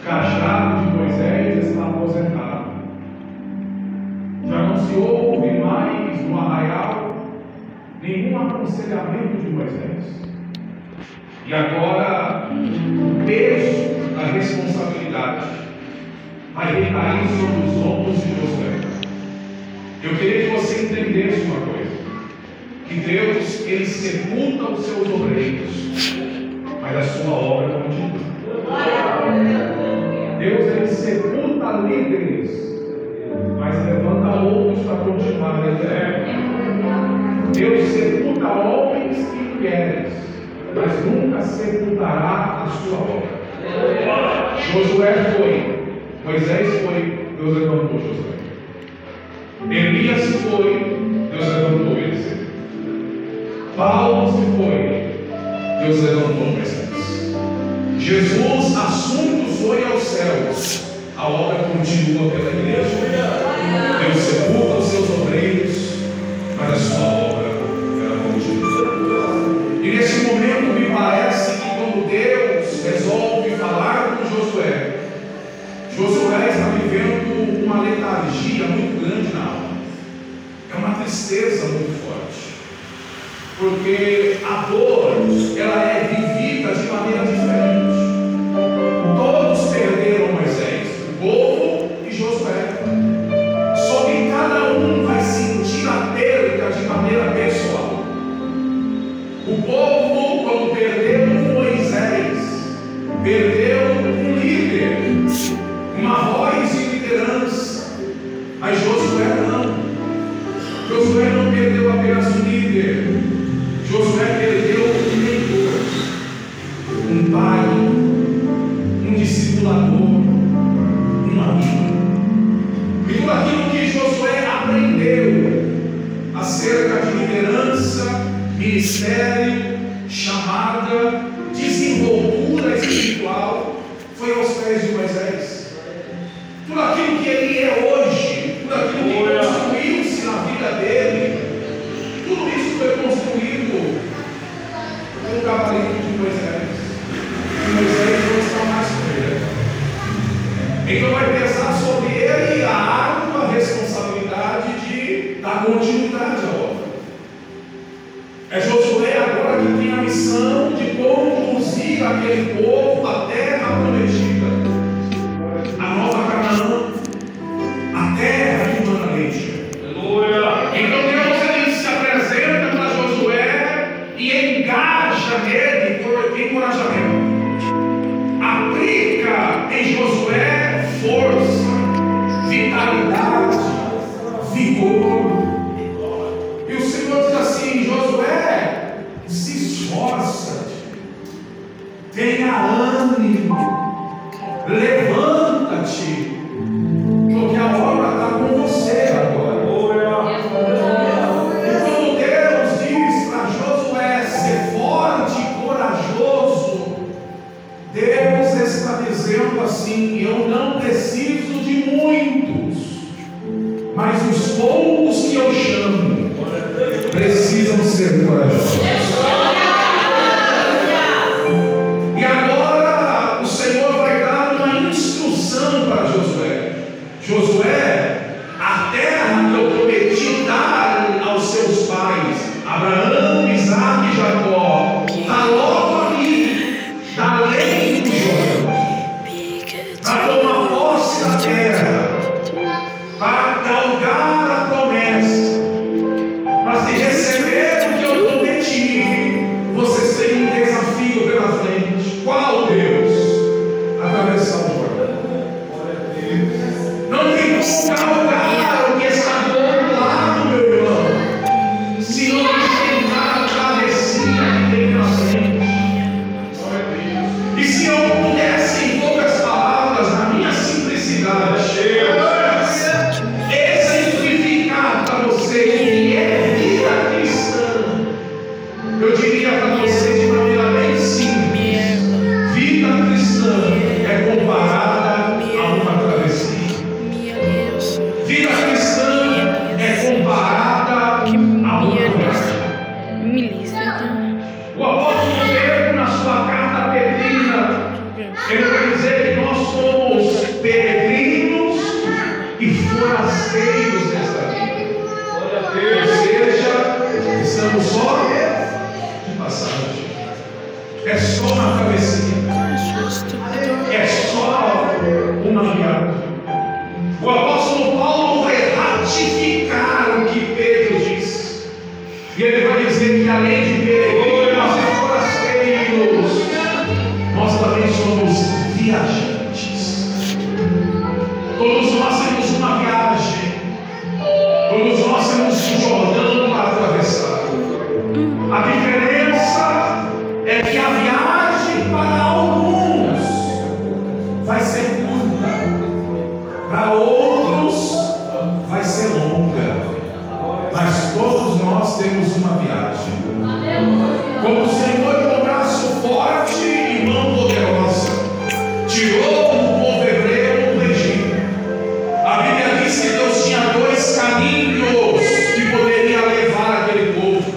cajado de Moisés está aposentado. Já não se ouve mais no arraial nenhum aconselhamento de Moisés. E agora o peso da responsabilidade vai recair sobre os ombros de Josué. Eu queria que você entendesse uma coisa: que Deus, Ele sepulta os seus obreiros, mas a sua obra continua. Deus, Ele sepulta líderes, mas levanta outros para continuar a liderar. Deus sepulta homens e mulheres, mas nunca sepultará a sua obra. Josué foi, Moisés foi, Deus levantou Josué. Elias foi, Deus levantou Eliseu. Paulo se foi, Deus levantou Moisés. Jesus assunto foi aos céus, a obra continua pela igreja. Deus sepulta os seus obreiros, mas a sua obra ela continua. E nesse momento me parece que quando Deus resolve falar com Josué, Josué está vivendo uma letargia muito grande na alma. É uma tristeza muito forte, porque a dor ela é vivida de maneira diferente. Todos perderam Moisés, o povo e Josué. Só que cada um vai sentir a perda de maneira pessoal. O povo, quando perdeu Moisés, perdeu um líder, uma voz de liderança. Mas Josué não. Josué não perdeu apenas um líder. Josué perdeu um mentor, um pai, um discipulador, um amigo. E tudo aquilo que Josué aprendeu acerca de liderança, ministério, chamada, desenvoltura espiritual, foi aos pés de Moisés. Tudo aquilo que ele é hoje, tudo aquilo que construiu-se na vida dele, tudo isso foi construído com o gabarito de Moisés. E Moisés não está mais com ele. Então vai pesar sobre ele a árdua responsabilidade de dar continuidade à obra. É Josué agora que tem a missão de conduzir aquele povo à terra prometida, a nova Canaã, a terra de mana e leite. Então Deus ele se apresenta para Josué e engaja nele por encorajamento. Aplica em Josué força, vitalidade, vigor. E o Senhor diz assim: Josué, se esforça, tenha ânimo, levanta-te, porque a obra está com você agora. E quando Deus diz para Josué ser forte e corajoso, Deus está dizendo assim: eu não preciso de muitos, mas os poucos que eu chamo precisam ser corajosos. E agora o Senhor vai dar uma instrução para Josué. Josué, a terra que eu prometi dar aos seus pais, Abraão, Isaque e Jacó, está logo ali, está além do Jordão, para tomar posse da terra, para galgar a promessa, para se receber o que eu prometi. Vocês têm um desafio pela frente. Qual, Deus? Atravessar o Jordão. Não tem como galgar o que está do outro lado, meu irmão, se não enfrentar a travessia que tem na frente. E se eu pudesse, em poucas palavras, na minha simplicidade, exemplificar para você o que é vida cristã, eu diria para você de maneira bem simples: vida cristã é comparada a uma travessia. Vida cristã é comparada a uma travessia. O apóstolo Pedro, na sua carta petrina, ele vai dizer que nós somos forasteiros nesta vida. Ou seja, estamos só de passagem. É só uma travessia. É só uma viagem. O apóstolo Paulo vai ratificar o que Pedro disse. E ele vai dizer que além de peregrinos e forasteiros, nós também somos viajantes. Todos nós temos uma viagem. Todos nós temos um Jordão para atravessar. A diferença é que a viagem para alguns vai ser curta, para outros vai ser longa, mas todos nós temos uma viagem. Como o Senhor, com braço forte e mão poderosa, tirou o povo hebreu do Egito. A Bíblia diz que Deus tinha dois caminhos que poderia levar aquele povo: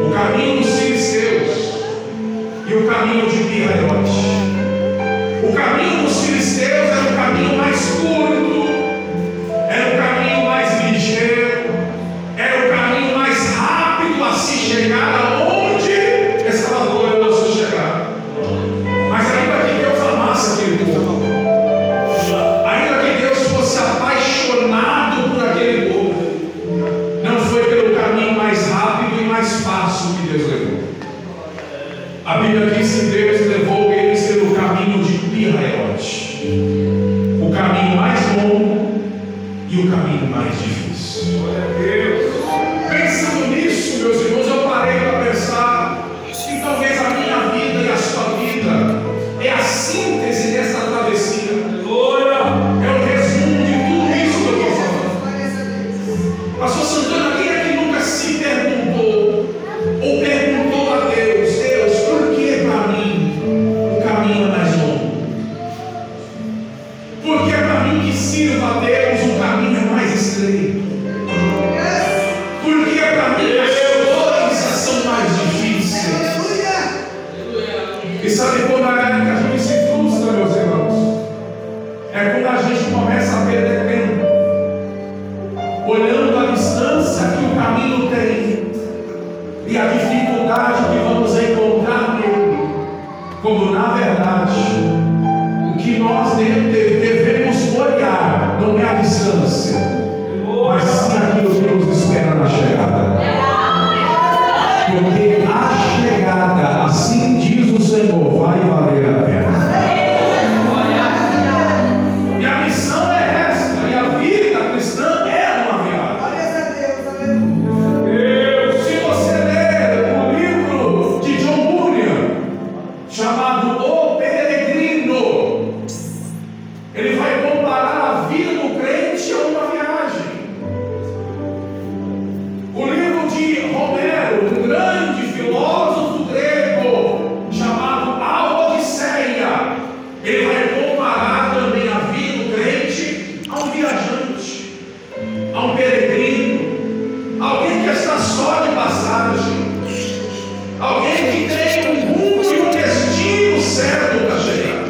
o caminho dos filisteus e o caminho de Pi-Hahirote. O caminho dos filisteus era o caminho mais curto, era o caminho mais ligeiro, era o caminho mais rápido a se chegar aonde estava glorioso chegar. Mas ainda que Deus amasse aquele povo, ainda que Deus fosse apaixonado por aquele povo, não foi pelo caminho mais rápido e mais fácil que Deus levou. A Bíblia diz que Deus levou eles pelo caminho de Pi-Hahirote, o caminho mais longo e o caminho mais difícil. Pensando nisso, meus irmãos, eu parei para pensar que talvez a minha vida e a sua vida é a síntese dessa travessia. É o resumo de tudo isso que eu estou falando. Pastor Santana, quem é que nunca se perguntou ou perguntou a Deus: Deus, por que para mim o caminho é mais longo? Por que para mim que sirva a Deus o caminho é mais estreito? Por que para mim as coisas são mais difíceis? E sabe quando a gente se frustra, meus irmãos? É quando a gente começa a perder tempo, olhando a distância que o caminho tem e a dificuldade que vamos encontrar nele, como na verdade o que nós devemos olhar não é a distância, mas sim aquilo que nos espera na chegada. Porque a chegada, assim diz o Senhor, vai valer a pena. E a missão é esta, e a vida cristã é uma viagem. Se você ler o livro de John Bunyan, chamado O Peregrino, ele vai comparar a vida do crente a uma viagem. O livro de Romero, um grande filósofo grego, chamado A Odisseia, ele vai comparar também a vida do crente a um viajante, a um peregrino, alguém que está só de passagem, alguém que tem um rumo e um destino certo para chegar.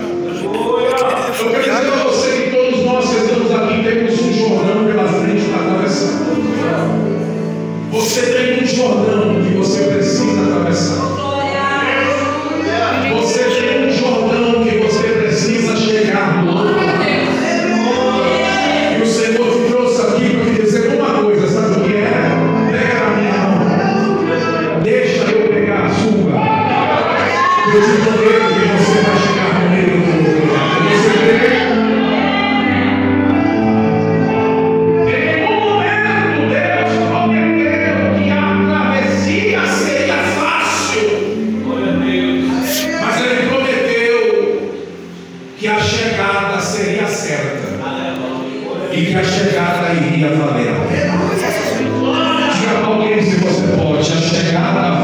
Eu quero dizer a você que todos nós que estamos aqui temos um Jordão pela frente para atravessar. Você tem um Jordão que você precisa atravessar. Você tem um Jordão que você precisa chegar no outro lado. E o Senhor te trouxe aqui para te dizer uma coisa, sabe o que é? Pega na minha mão, deixa eu pegar a sua. Eu te prometo que você vai chegar comigo no outro lado. Você crê? E que a chegada iria valer a pena. Diga para alguém, se você pode, a chegada